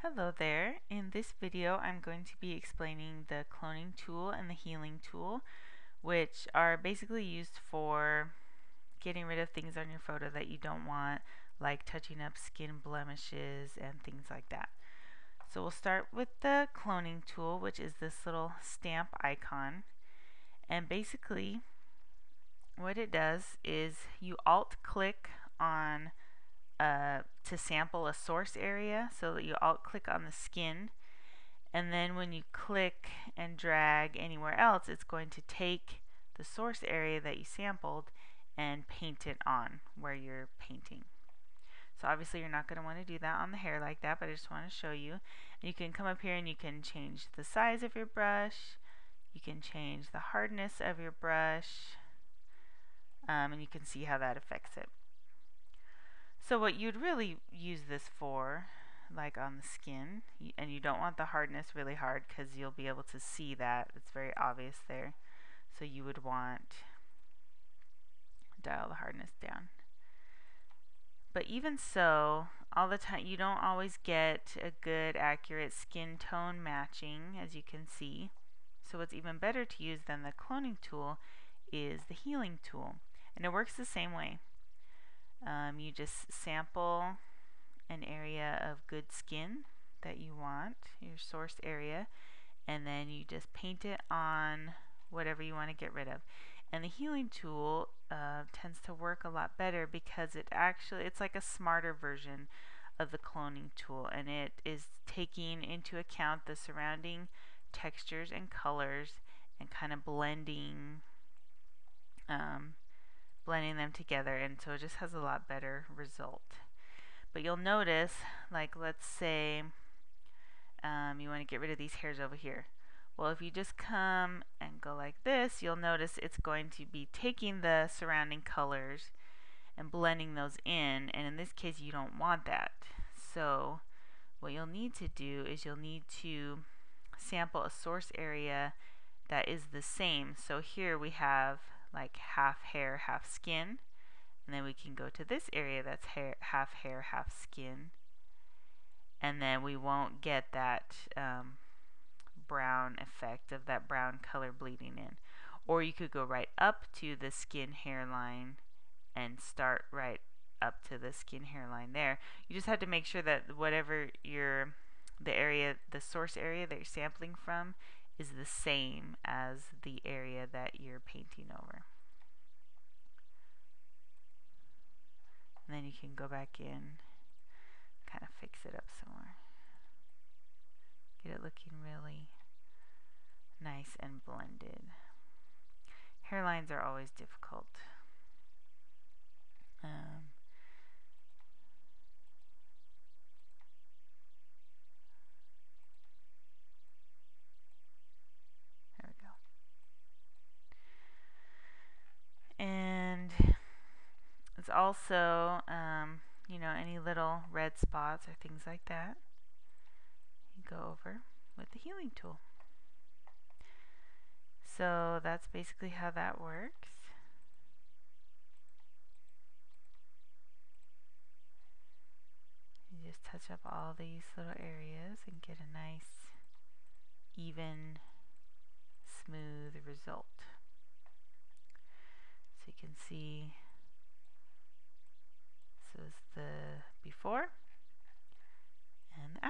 Hello there. In this video I'm going to be explaining the cloning tool and the healing tool, which are basically used for getting rid of things on your photo that you don't want, like touching up skin blemishes and things like that. So we'll start with the cloning tool, which is this little stamp icon. And basically what it does is you alt click on to sample a source area, so that you alt click on the skin, and then when you click and drag anywhere else, it's going to take the source area that you sampled and paint it on where you're painting. So obviously you're not going to want to do that on the hair like that, but I just want to show you. And you can come up here and you can change the size of your brush, you can change the hardness of your brush, and you can see how that affects it. So what you'd really use this for, like on the skin, and you don't want the hardness really hard because you'll be able to see that. It's very obvious there. So you would want dial the hardness down. But even so, all the time you don't always get a good accurate skin tone matching, as you can see. So what's even better to use than the cloning tool is the healing tool. And it works the same way. You just sample an area of good skin that you want, your source area, and then you just paint it on whatever you want to get rid of. And the healing tool tends to work a lot better because it's like a smarter version of the cloning tool, and it is taking into account the surrounding textures and colors and kind of blending them together, and so it just has a lot better result. But you'll notice, like let's say you want to get rid of these hairs over here. Well, if you just come and go like this, you'll notice it's going to be taking the surrounding colors and blending those in, and in this case you don't want that. So what you'll need to do is you'll need to sample a source area that is the same. So here we have like half hair, half skin, and then we can go to this area that's half hair, half skin, and then we won't get that brown effect of that brown color bleeding in. Or you could go right up to the skin hairline and start right up to the skin hairline there. You just have to make sure that whatever the source area that you're sampling from is the same as the area that you're painting over. And then you can go back in, kind of fix it up some more. Get it looking really nice and blended. Hairlines are always difficult. There we go. And it's also, any little red spots or things like that, you go over with the healing tool. So that's basically how that works. You just touch up all these little areas and get a nice, even, smooth result. So you can see, this is the before and the